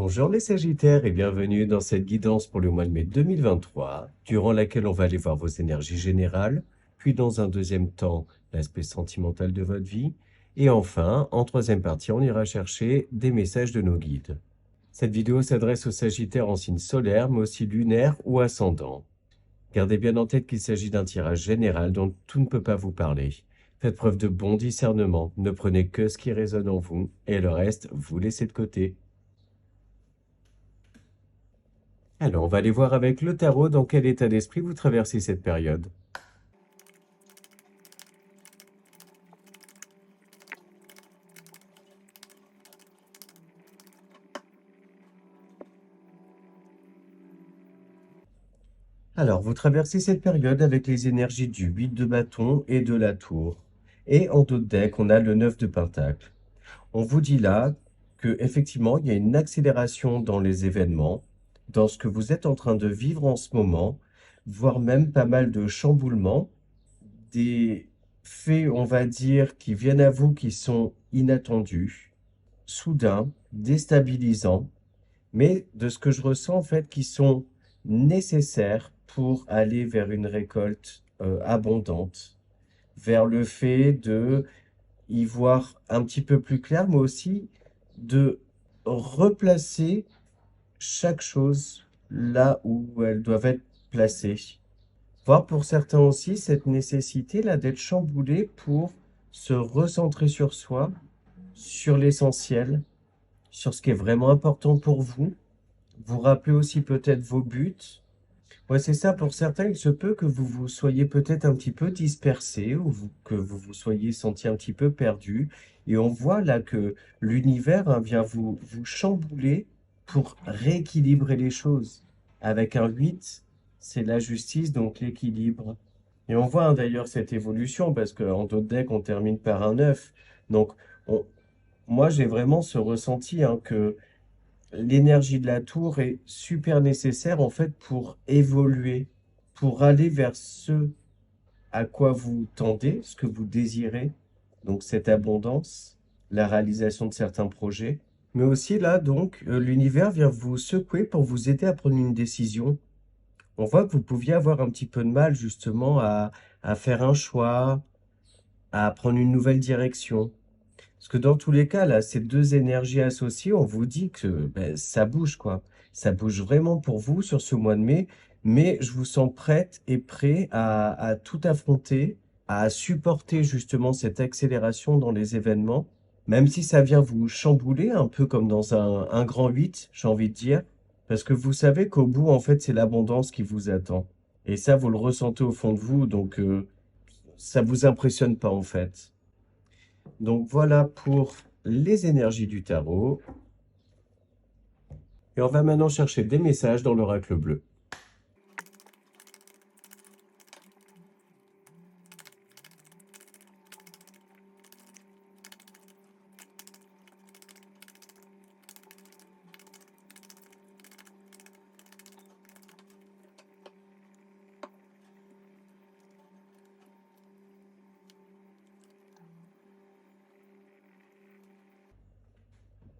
Bonjour les Sagittaires et bienvenue dans cette guidance pour le mois de mai 2023, durant laquelle on va aller voir vos énergies générales, puis dans un deuxième temps, l'aspect sentimental de votre vie, et enfin, en troisième partie, on ira chercher des messages de nos guides. Cette vidéo s'adresse aux Sagittaires en signe solaire, mais aussi lunaire ou ascendant. Gardez bien en tête qu'il s'agit d'un tirage général dont tout ne peut pas vous parler. Faites preuve de bon discernement, ne prenez que ce qui résonne en vous, et le reste, vous laissez de côté. Alors, on va aller voir avec le tarot dans quel état d'esprit vous traversez cette période. Alors, vous traversez cette période avec les énergies du 8 de bâton et de la tour. Et en dos de deck, on a le 9 de pentacle. On vous dit là que effectivement, il y a une accélération dans les événements, dans ce que vous êtes en train de vivre en ce moment, voire même pas mal de chamboulements, des faits, on va dire, qui viennent à vous qui sont inattendus, soudains, déstabilisants, mais de ce que je ressens en fait qui sont nécessaires pour aller vers une récolte abondante, vers le fait de y voir un petit peu plus clair, mais aussi de replacer chaque chose là où elles doivent être placées. Voir pour certains aussi cette nécessité là d'être chamboulé pour se recentrer sur soi, sur l'essentiel, sur ce qui est vraiment important pour vous. Vous rappelez aussi peut-être vos buts. Ouais, c'est ça, pour certains, il se peut que vous vous soyez peut-être un petit peu dispersé ou que vous vous soyez senti un petit peu perdu. Et on voit là que l'univers vient vous chambouler pour rééquilibrer les choses. Avec un 8, c'est la justice, donc l'équilibre. Et on voit d'ailleurs cette évolution parce qu'en d'autres decks, on termine par un 9. Donc, on- moi, j'ai vraiment ce ressenti que l'énergie de la tour est super nécessaire en fait pour évoluer, pour aller vers ce à quoi vous tendez, ce que vous désirez, donc cette abondance, la réalisation de certains projets. Mais aussi là, donc, l'univers vient vous secouer pour vous aider à prendre une décision. On voit que vous pouviez avoir un petit peu de mal justement à faire un choix, à prendre une nouvelle direction. Parce que dans tous les cas, là, ces deux énergies associées, on vous dit que ben, ça bouge, quoi. Ça bouge vraiment pour vous sur ce mois de mai, mais je vous sens prête et prêt à tout affronter, à supporter justement cette accélération dans les événements, même si ça vient vous chambouler un peu comme dans un grand 8, j'ai envie de dire, parce que vous savez qu'au bout, en fait, c'est l'abondance qui vous attend. Et ça, vous le ressentez au fond de vous, donc ça vous impressionne pas, en fait. Donc voilà pour les énergies du tarot. Et on va maintenant chercher des messages dans l'oracle bleu.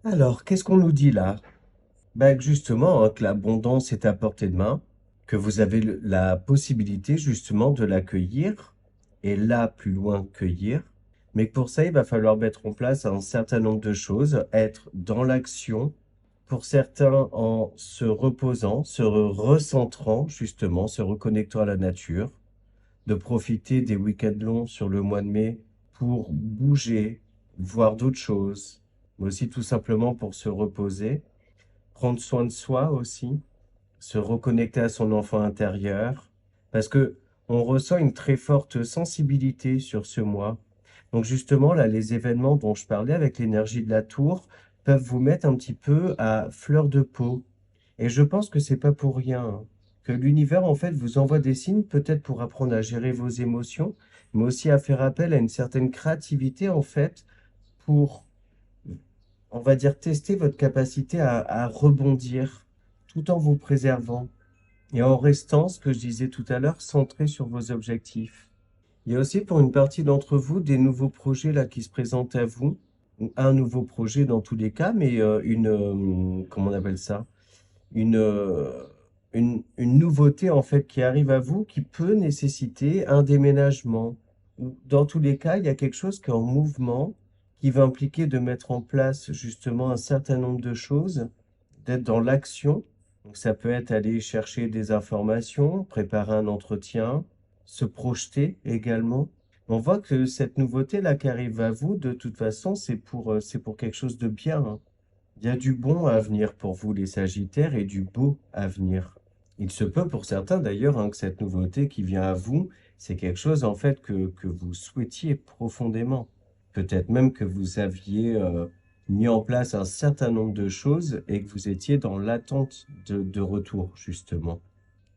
Alors, qu'est-ce qu'on nous dit là? Ben, que justement, que l'abondance est à portée de main, que vous avez la possibilité justement de l'accueillir, et là, plus loin, cueillir. Mais que pour ça, il va falloir mettre en place un certain nombre de choses, être dans l'action, pour certains en se reposant, se recentrant, justement, se reconnectant à la nature, de profiter des week-ends longs sur le mois de mai pour bouger, voir d'autres choses, mais aussi tout simplement pour se reposer, prendre soin de soi aussi, se reconnecter à son enfant intérieur, parce que on ressent une très forte sensibilité sur ce mois. Donc justement, là, les événements dont je parlais avec l'énergie de la tour peuvent vous mettre un petit peu à fleur de peau. Et je pense que c'est pas pour rien, que l'univers, en fait, vous envoie des signes, peut-être pour apprendre à gérer vos émotions, mais aussi à faire appel à une certaine créativité, en fait, pour, on va dire, tester votre capacité à rebondir tout en vous préservant et en restant, ce que je disais tout à l'heure, centré sur vos objectifs. Il y a aussi pour une partie d'entre vous des nouveaux projets là qui se présentent à vous. ou un nouveau projet dans tous les cas, mais comment on appelle ça? Une, euh, une nouveauté en fait qui arrive à vous qui peut nécessiter un déménagement. Ou dans tous les cas, il y a quelque chose qui est en mouvement, qui va impliquer de mettre en place justement un certain nombre de choses, d'être dans l'action. Donc ça peut être aller chercher des informations, préparer un entretien, se projeter également. On voit que cette nouveauté-là qui arrive à vous, de toute façon, c'est pour quelque chose de bien, hein. Il y a du bon à venir pour vous, les Sagittaires, et du beau à venir. Il se peut pour certains d'ailleurs hein, que cette nouveauté qui vient à vous, c'est quelque chose en fait que vous souhaitiez profondément. Peut-être même que vous aviez mis en place un certain nombre de choses et que vous étiez dans l'attente de retour, justement.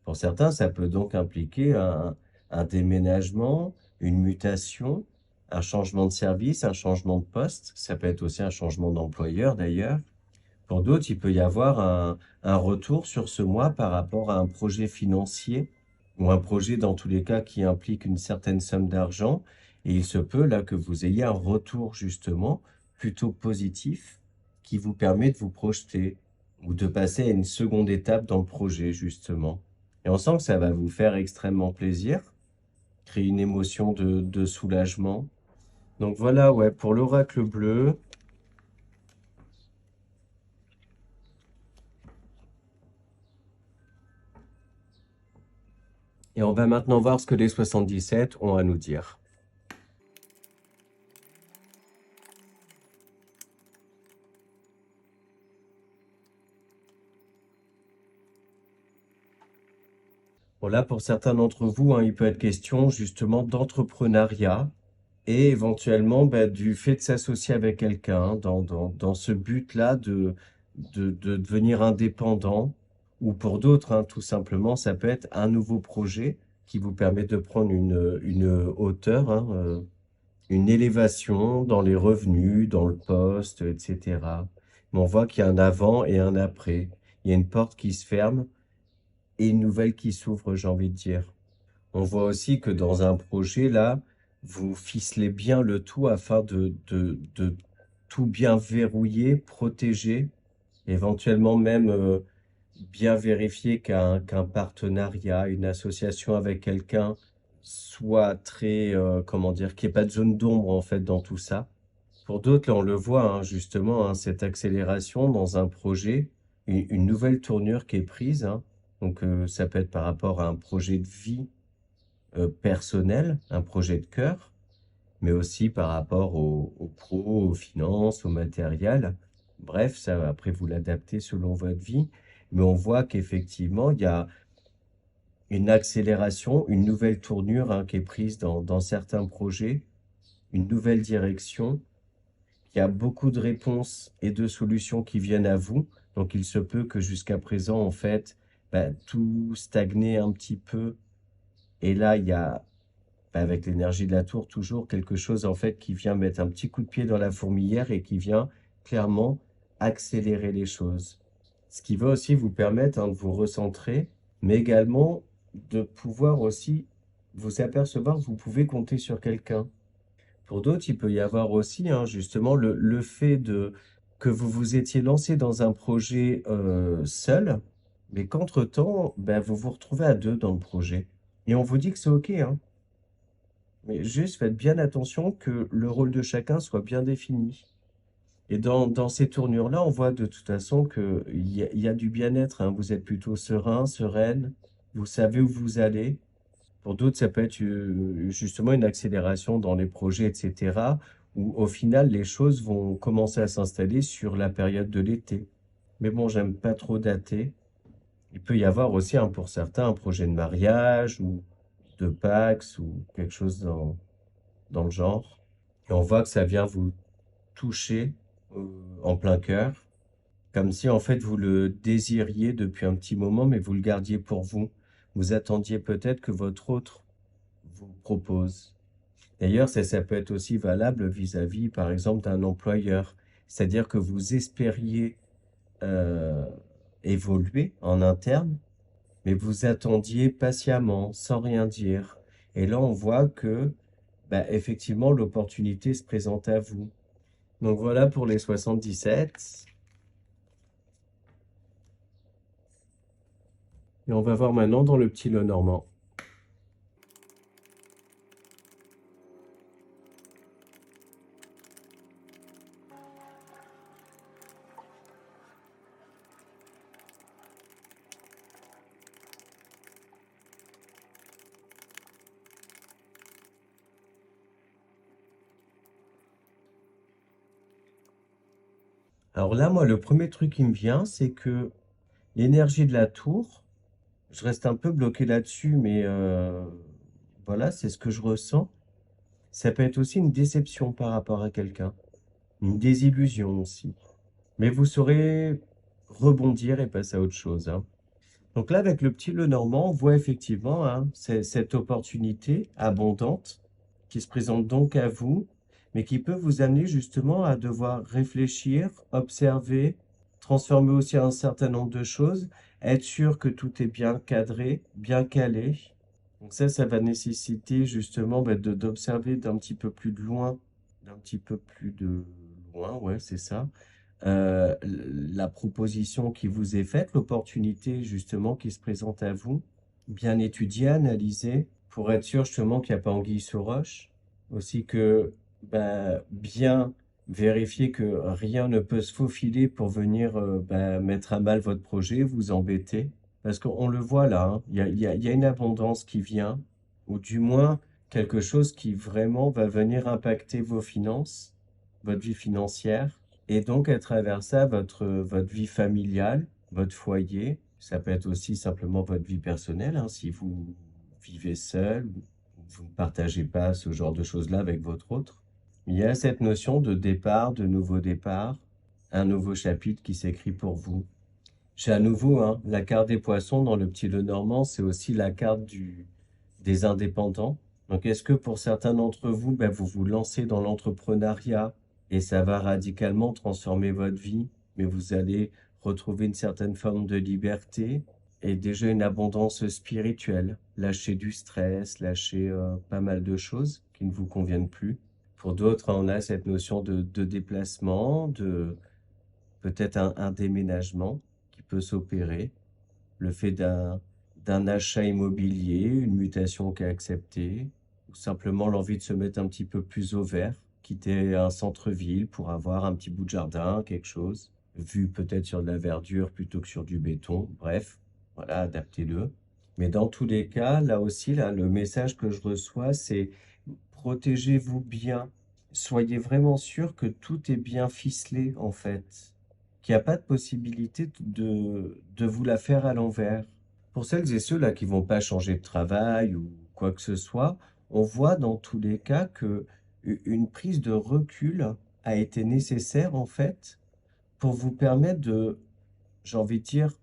Pour certains, ça peut donc impliquer un déménagement, une mutation, un changement de service, un changement de poste. Ça peut être aussi un changement d'employeur d'ailleurs. Pour d'autres, il peut y avoir un retour sur ce mois par rapport à un projet financier ou un projet dans tous les cas qui implique une certaine somme d'argent. Et il se peut là que vous ayez un retour justement plutôt positif qui vous permet de vous projeter ou de passer à une seconde étape dans le projet justement. Et on sent que ça va vous faire extrêmement plaisir, créer une émotion de soulagement. Donc voilà, ouais, pour l'oracle bleu. Et on va maintenant voir ce que les 77 ont à nous dire. Bon, là, pour certains d'entre vous, hein, il peut être question justement d'entrepreneuriat et éventuellement du fait de s'associer avec quelqu'un hein, dans ce but-là de devenir indépendant. Ou pour d'autres, hein, tout simplement, ça peut être un nouveau projet qui vous permet de prendre une hauteur, hein, une élévation dans les revenus, dans le poste, etc. Mais on voit qu'il y a un avant et un après. Il y a une porte qui se ferme et une nouvelle qui s'ouvre, j'ai envie de dire. On voit aussi que dans un projet, là, vous ficelez bien le tout afin de tout bien verrouiller, protéger, éventuellement même bien vérifier qu'un partenariat, une association avec quelqu'un soit très, comment dire, qu'il n'y ait pas de zone d'ombre en fait dans tout ça. Pour d'autres, là, on le voit hein, justement, hein, cette accélération dans un projet, une nouvelle tournure qui est prise, hein. Donc, ça peut être par rapport à un projet de vie personnel, un projet de cœur, mais aussi par rapport au pro, aux finances, au matériel. Bref, ça, après, vous l'adaptez selon votre vie. Mais on voit qu'effectivement, il y a une accélération, une nouvelle tournure hein, qui est prise dans certains projets, une nouvelle direction. Il y a beaucoup de réponses et de solutions qui viennent à vous. Donc, il se peut que jusqu'à présent, en fait, tout stagnait un petit peu. Et là, il y a, avec l'énergie de la tour, toujours quelque chose, en fait, qui vient mettre un petit coup de pied dans la fourmilière et qui vient clairement accélérer les choses. Ce qui va aussi vous permettre hein, de vous recentrer, mais également de pouvoir aussi vous apercevoir que vous pouvez compter sur quelqu'un. Pour d'autres, il peut y avoir aussi hein, justement le fait que vous vous étiez lancé dans un projet seul, mais qu'entre-temps, vous vous retrouvez à deux dans le projet. Et on vous dit que c'est OK, hein. Mais juste faites bien attention que le rôle de chacun soit bien défini. Et dans ces tournures-là, on voit de toute façon qu'il y a du bien-être, hein. Vous êtes plutôt serein, sereine, vous savez où vous allez. Pour d'autres, ça peut être justement une accélération dans les projets, etc., où au final, les choses vont commencer à s'installer sur la période de l'été. Mais bon, j'aime pas trop dater. Il peut y avoir aussi, hein, pour certains, un projet de mariage ou de Pacs ou quelque chose dans le genre. Et on voit que ça vient vous toucher en plein cœur, comme si en fait vous le désiriez depuis un petit moment, mais vous le gardiez pour vous. Vous attendiez peut-être que votre autre vous propose. D'ailleurs, ça peut être aussi valable vis-à-vis, par exemple, d'un employeur. C'est-à-dire que vous espériez euh, évoluer en interne, mais vous attendiez patiemment, sans rien dire. Et là, on voit que, effectivement, l'opportunité se présente à vous. Donc voilà pour les 77. Et on va voir maintenant dans le petit Lenormand. Alors là, moi, le premier truc qui me vient, c'est que l'énergie de la tour, je reste un peu bloqué là-dessus, mais voilà, c'est ce que je ressens. Ça peut être aussi une déception par rapport à quelqu'un, une désillusion aussi. Mais vous saurez rebondir et passer à autre chose, hein. Donc là, avec le petit Lenormand, on voit effectivement, hein, cette opportunité abondante qui se présente donc à vous, mais qui peut vous amener justement à devoir réfléchir, observer, transformer aussi un certain nombre de choses, être sûr que tout est bien cadré, bien calé. Donc ça va nécessiter justement d'observer d'un petit peu plus de loin, d'un petit peu plus de loin, ouais, c'est ça, la proposition qui vous est faite, l'opportunité justement qui se présente à vous, bien étudier, analyser, pour être sûr justement qu'il n'y a pas anguille sous roche. Aussi que bien vérifier que rien ne peut se faufiler pour venir mettre à mal votre projet, vous embêter. Parce qu'on le voit là, hein, il y a une abondance qui vient, ou du moins quelque chose qui vraiment va venir impacter vos finances, votre vie financière. Et donc, à travers ça, votre vie familiale, votre foyer, ça peut être aussi simplement votre vie personnelle, hein, si vous vivez seul, ou vous ne partagez pas ce genre de choses-là avec votre autre. Il y a cette notion de départ, de nouveau départ, un nouveau chapitre qui s'écrit pour vous. J'ai à nouveau, hein, la carte des poissons dans le petit Lenormand, c'est aussi la carte des indépendants. Donc, est-ce que pour certains d'entre vous, vous vous lancez dans l'entrepreneuriat et ça va radicalement transformer votre vie, mais vous allez retrouver une certaine forme de liberté et déjà une abondance spirituelle, lâcher du stress, lâcher pas mal de choses qui ne vous conviennent plus. Pour d'autres, on a cette notion de déplacement, de peut-être un déménagement qui peut s'opérer, le fait d'un achat immobilier, une mutation qui est acceptée, ou simplement l'envie de se mettre un petit peu plus au vert, quitter un centre-ville pour avoir un petit bout de jardin, quelque chose, vu peut-être sur de la verdure plutôt que sur du béton. Bref, voilà, adaptez-le. Mais dans tous les cas, là aussi, là, le message que je reçois, c'est protégez-vous bien. Soyez vraiment sûr que tout est bien ficelé, en fait. Qu'il n'y a pas de possibilité de vous la faire à l'envers. Pour celles et ceux là qui vont pas changer de travail ou quoi que ce soit, on voit dans tous les cas que une prise de recul a été nécessaire, en fait, pour vous permettre de, j'ai envie de dire,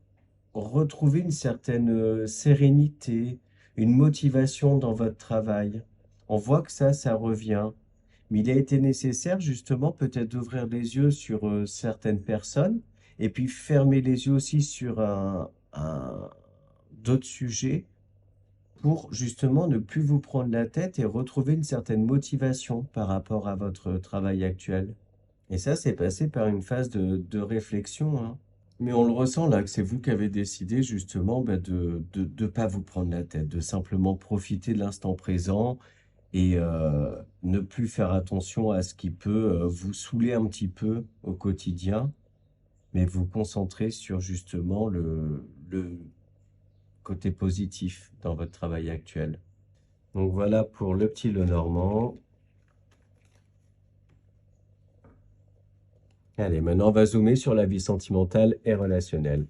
retrouver une certaine sérénité, une motivation dans votre travail. On voit que ça revient. Mais il a été nécessaire justement peut-être d'ouvrir les yeux sur certaines personnes et puis fermer les yeux aussi sur d'autres sujets pour justement ne plus vous prendre la tête et retrouver une certaine motivation par rapport à votre travail actuel. Et ça, c'est passé par une phase de réflexion, hein. Mais on le ressent là, que c'est vous qui avez décidé justement de pas vous prendre la tête, de simplement profiter de l'instant présent et ne plus faire attention à ce qui peut vous saouler un petit peu au quotidien, mais vous concentrer sur justement le côté positif dans votre travail actuel. Donc voilà pour le petit Lenormand. Allez, maintenant on va zoomer sur la vie sentimentale et relationnelle.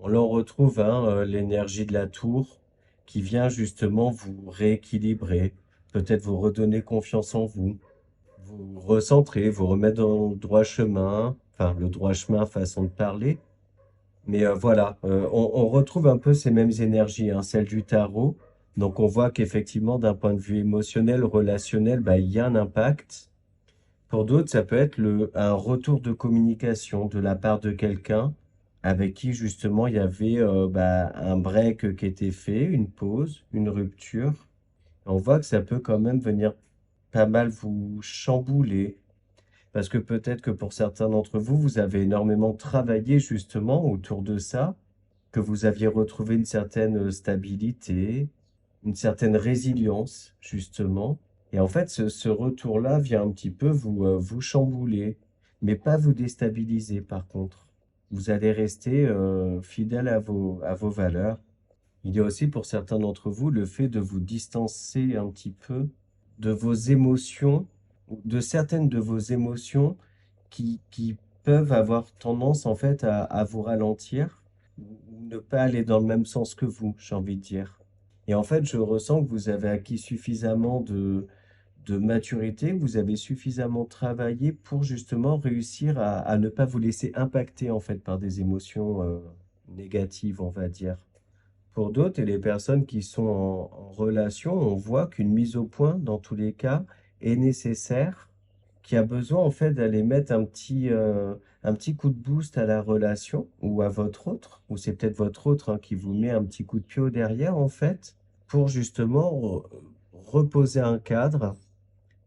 On en retrouve hein, l'énergie de la tour qui vient justement vous rééquilibrer, peut-être vous redonner confiance en vous, vous recentrer, vous remettre dans le droit chemin, enfin le droit chemin façon de parler. Mais voilà, on retrouve un peu ces mêmes énergies, hein, celles du tarot. Donc on voit qu'effectivement, d'un point de vue émotionnel, relationnel, il y a un impact. Pour d'autres, ça peut être un retour de communication de la part de quelqu'un avec qui justement il y avait un break qui était fait, une pause, une rupture. On voit que ça peut quand même venir pas mal vous chambouler, parce que peut-être que pour certains d'entre vous, vous avez énormément travaillé justement autour de ça, que vous aviez retrouvé une certaine stabilité, une certaine résilience, justement. Et en fait, ce retour-là vient un petit peu vous chambouler, mais pas vous déstabiliser par contre. Vous allez rester fidèle à vos valeurs. Il y a aussi pour certains d'entre vous le fait de vous distancer un petit peu de vos émotions, ou de certaines de vos émotions qui peuvent avoir tendance en fait à vous ralentir ou ne pas aller dans le même sens que vous, j'ai envie de dire. Et en fait, je ressens que vous avez acquis suffisamment de maturité, vous avez suffisamment travaillé pour justement réussir à ne pas vous laisser impacter en fait par des émotions négatives, on va dire. Pour d'autres et les personnes qui sont en relation, on voit qu'une mise au point, dans tous les cas, est nécessaire, qui a besoin en fait d'aller mettre un petit coup de boost à la relation ou à votre autre, ou c'est peut-être votre autre hein, qui vous met un petit coup de pied au derrière en fait, pour justement reposer un cadre,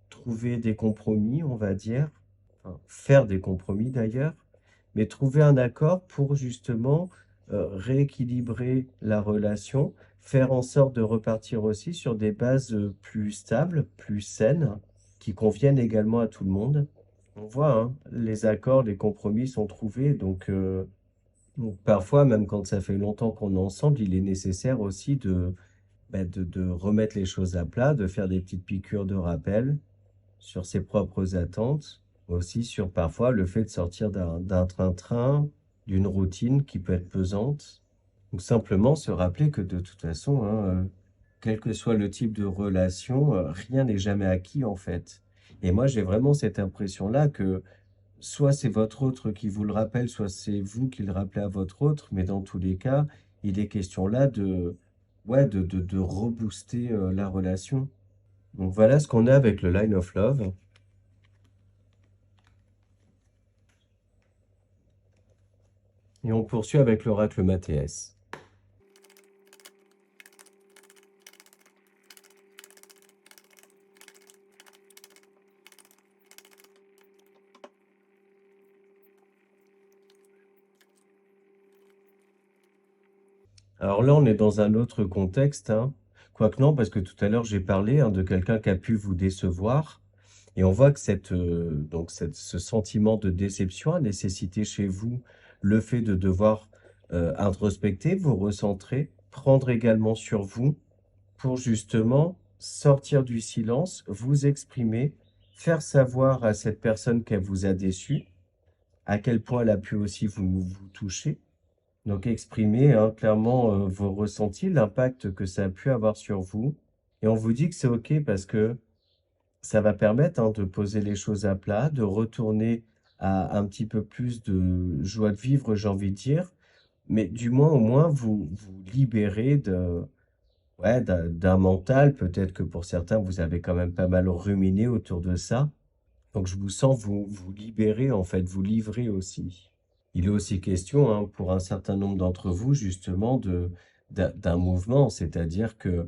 trouver des compromis, on va dire, enfin, faire des compromis d'ailleurs, mais trouver un accord pour justement rééquilibrer la relation, faire en sorte de repartir aussi sur des bases plus stables, plus saines, qui conviennent également à tout le monde. On voit, hein, les accords, les compromis sont trouvés, donc parfois, même quand ça fait longtemps qu'on est ensemble, il est nécessaire aussi de remettre les choses à plat, de faire des petites piqûres de rappel, sur ses propres attentes, aussi sur parfois le fait de sortir d'un train-train, d'une routine qui peut être pesante, ou simplement se rappeler que de toute façon, hein, quel que soit le type de relation, rien n'est jamais acquis en fait. Et moi, j'ai vraiment cette impression-là que soit c'est votre autre qui vous le rappelle, soit c'est vous qui le rappelez à votre autre, mais dans tous les cas, il est question là de rebooster la relation. Donc voilà ce qu'on a avec le Line of Love. Et on poursuit avec l'oracle Mathéès. Alors là, on est dans un autre contexte, hein. Quoique non, parce que tout à l'heure, j'ai parlé hein, de quelqu'un qui a pu vous décevoir. Et on voit que ce sentiment de déception a nécessité chez vous le fait de devoir introspecter, vous recentrer, prendre également sur vous pour justement sortir du silence, vous exprimer, faire savoir à cette personne qu'elle vous a déçu, à quel point elle a pu aussi vous toucher. Donc exprimer hein, clairement vos ressentis, l'impact que ça a pu avoir sur vous. Et on vous dit que c'est OK parce que ça va permettre hein, de poser les choses à plat, de retourner à un petit peu plus de joie de vivre, j'ai envie de dire. Mais du moins, au moins, vous libérez d'un mental. Peut-être que pour certains, vous avez quand même pas mal ruminé autour de ça. Donc je vous sens vous libérer, en fait, vous livrer aussi. Il est aussi question, hein, pour un certain nombre d'entre vous, justement, d'un mouvement, c'est-à-dire que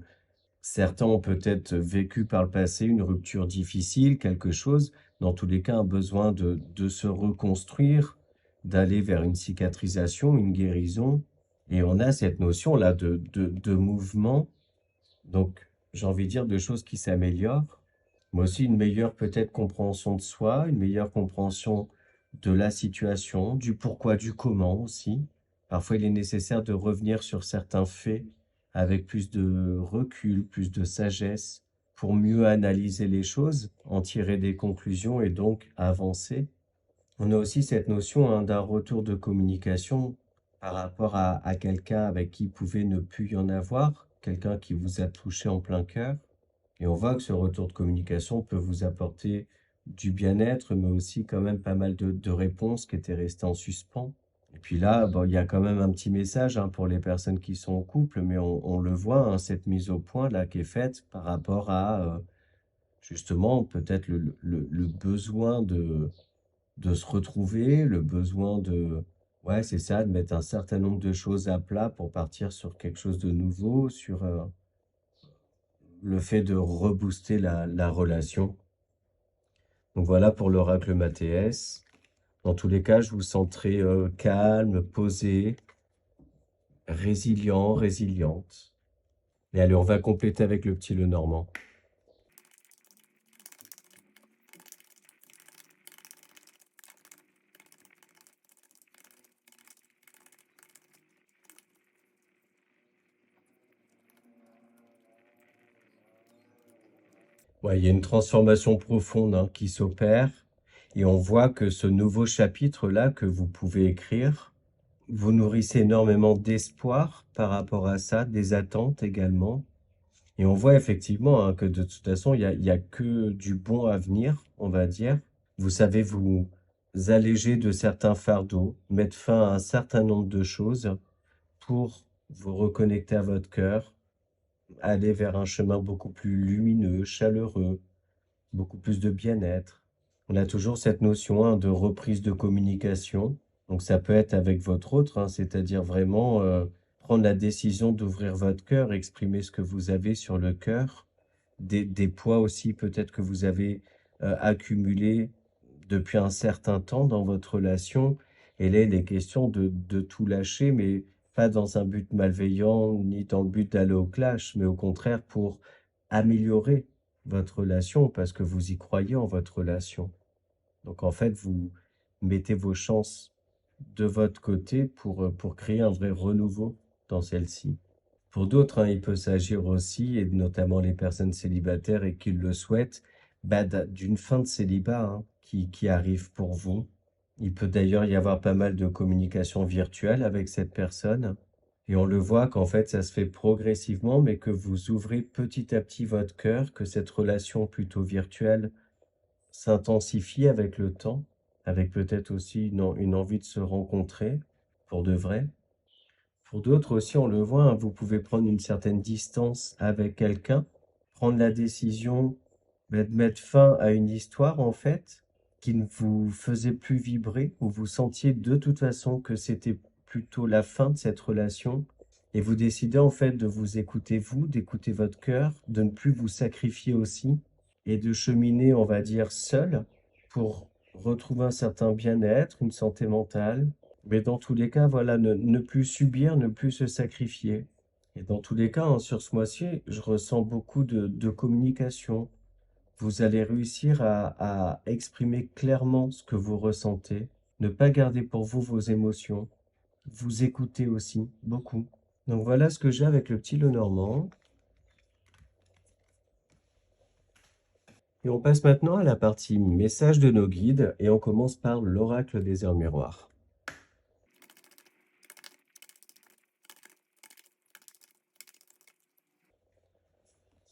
certains ont peut-être vécu par le passé une rupture difficile, quelque chose, dans tous les cas, un besoin de se reconstruire, d'aller vers une cicatrisation, une guérison. Et on a cette notion-là de mouvement, donc j'ai envie de dire de choses qui s'améliorent, mais aussi une meilleure peut-être compréhension de soi, une meilleure compréhension de la situation, du pourquoi, du comment aussi. Parfois, il est nécessaire de revenir sur certains faits avec plus de recul, plus de sagesse, pour mieux analyser les choses, en tirer des conclusions et donc avancer. On a aussi cette notion hein, d'un retour de communication par rapport à quelqu'un avec qui il pouvait ne plus y en avoir, quelqu'un qui vous a touché en plein cœur. Et on voit que ce retour de communication peut vous apporter du bien-être, mais aussi quand même pas mal de réponses qui étaient restées en suspens. Et puis là, bon, il y a quand même un petit message hein, pour les personnes qui sont en couple, mais on le voit, hein, cette mise au point là qui est faite par rapport à justement peut-être le besoin de se retrouver, le besoin de ouais, c'est ça, de mettre un certain nombre de choses à plat pour partir sur quelque chose de nouveau, sur, le fait de rebooster la relation. Donc voilà pour l'oracle Mathéès. Dans tous les cas, je vous sens très, calme, posé, résilient, résiliente. Et allez, on va compléter avec le petit Lenormand. Ouais, il y a une transformation profonde, hein, qui s'opère et on voit que ce nouveau chapitre-là que vous pouvez écrire, vous nourrissez énormément d'espoir par rapport à ça, des attentes également. Et on voit effectivement, hein, que de toute façon, il y a que du bon à venir, on va dire. Vous savez vous alléger de certains fardeaux, mettre fin à un certain nombre de choses pour vous reconnecter à votre cœur, aller vers un chemin beaucoup plus lumineux, chaleureux, beaucoup plus de bien-être. On a toujours cette notion, hein, de reprise de communication. Donc ça peut être avec votre autre, hein, c'est-à-dire vraiment prendre la décision d'ouvrir votre cœur, exprimer ce que vous avez sur le cœur, des poids aussi peut-être que vous avez accumulés depuis un certain temps dans votre relation. Et là, il est question de tout lâcher, mais pas dans un but malveillant, ni dans le but d'aller au clash, mais au contraire pour améliorer votre relation, parce que vous y croyez en votre relation. Donc en fait, vous mettez vos chances de votre côté pour créer un vrai renouveau dans celle-ci. Pour d'autres, hein, il peut s'agir aussi, et notamment les personnes célibataires et qui le souhaitent, bah, d'une fin de célibat, hein, qui arrive pour vous. Il peut d'ailleurs y avoir pas mal de communication virtuelle avec cette personne. Et on le voit qu'en fait, ça se fait progressivement, mais que vous ouvrez petit à petit votre cœur, que cette relation plutôt virtuelle s'intensifie avec le temps, avec peut-être aussi une envie de se rencontrer pour de vrai. Pour d'autres aussi, on le voit, hein, vous pouvez prendre une certaine distance avec quelqu'un, prendre la décision bah, de mettre fin à une histoire en fait qui ne vous faisait plus vibrer, où vous sentiez de toute façon que c'était plutôt la fin de cette relation, et vous décidez en fait de vous écouter vous, d'écouter votre cœur, de ne plus vous sacrifier aussi, et de cheminer, on va dire, seul pour retrouver un certain bien-être, une santé mentale, mais dans tous les cas, voilà, ne plus subir, ne plus se sacrifier. Et dans tous les cas, hein, sur ce mois-ci, je ressens beaucoup de communication. Vous allez réussir à exprimer clairement ce que vous ressentez, ne pas garder pour vous vos émotions, vous écouter aussi, beaucoup. Donc voilà ce que j'ai avec le petit Lenormand. Et on passe maintenant à la partie message de nos guides et on commence par l'oracle des heures miroirs.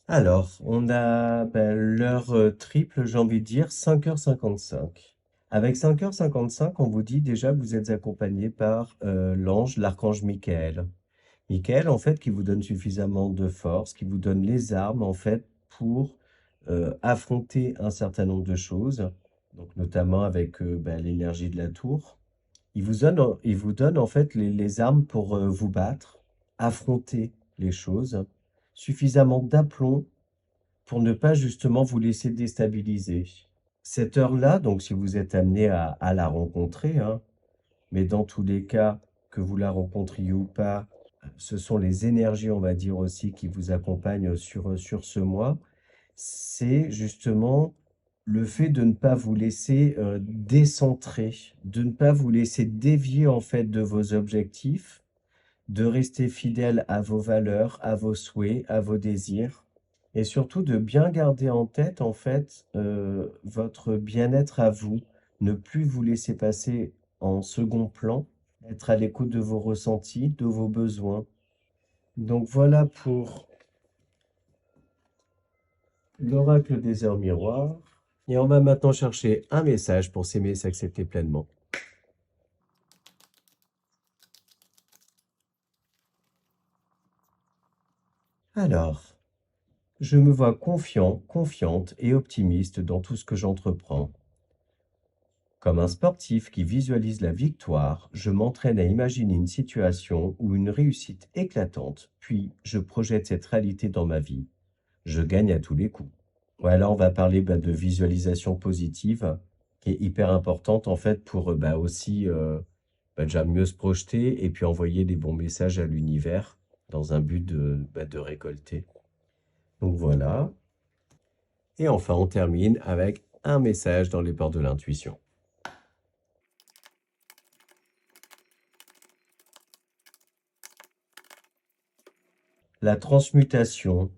Alors, on a ben, l'heure triple, j'ai envie de dire, 5h55. Avec 5h55, on vous dit déjà que vous êtes accompagné par l'ange, l'archange Michael. Michael, en fait, qui vous donne suffisamment de force, qui vous donne les armes, en fait, pour affronter un certain nombre de choses, donc notamment avec ben, l'énergie de la tour. Il vous donne en fait les armes pour vous battre, affronter les choses, suffisamment d'aplomb pour ne pas justement vous laisser déstabiliser. Cette heure-là, donc si vous êtes amené à la rencontrer, hein, mais dans tous les cas, que vous la rencontriez ou pas, ce sont les énergies, on va dire aussi, qui vous accompagnent sur ce mois. C'est justement le fait de ne pas vous laisser décentrer, de ne pas vous laisser dévier en fait de vos objectifs, de rester fidèle à vos valeurs, à vos souhaits, à vos désirs, et surtout de bien garder en tête en fait votre bien-être à vous, ne plus vous laisser passer en second plan, être à l'écoute de vos ressentis, de vos besoins. Donc voilà pour l'oracle des heures miroirs. Et on va maintenant chercher un message pour s'aimer et s'accepter pleinement. Alors, Je me vois confiant, confiante et optimiste dans tout ce que j'entreprends. Comme un sportif qui visualise la victoire, je m'entraîne à imaginer une situation ou une réussite éclatante, puis je projette cette réalité dans ma vie. Je gagne à tous les coups. Ouais, là, on va parler de visualisation positive, qui est hyper importante en fait pour aussi déjà mieux se projeter et puis envoyer des bons messages à l'univers dans un but de récolter. Donc voilà. Et enfin, on termine avec un message dans les portes de l'intuition. La transmutation,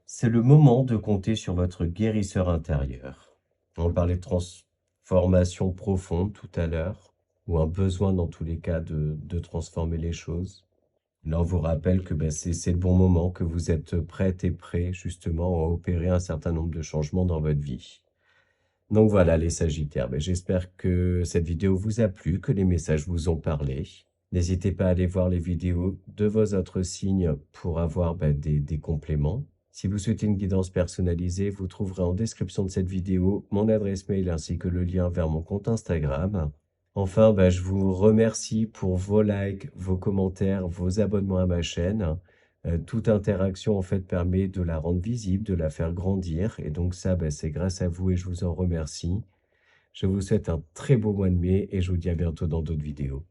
c'est le moment de compter sur votre guérisseur intérieur. On parlait de transformation profonde tout à l'heure, ou un besoin dans tous les cas de transformer les choses. Là, on vous rappelle que c'est le bon moment, que vous êtes prête et prêt justement à opérer un certain nombre de changements dans votre vie. Donc voilà les Sagittaires, j'espère que cette vidéo vous a plu, que les messages vous ont parlé. N'hésitez pas à aller voir les vidéos de vos autres signes pour avoir des compléments. Si vous souhaitez une guidance personnalisée, vous trouverez en description de cette vidéo mon adresse mail ainsi que le lien vers mon compte Instagram. Enfin, je vous remercie pour vos likes, vos commentaires, vos abonnements à ma chaîne. Toute interaction, en fait, permet de la rendre visible, de la faire grandir. Et donc ça, c'est grâce à vous et je vous en remercie. Je vous souhaite un très beau mois de mai et je vous dis à bientôt dans d'autres vidéos.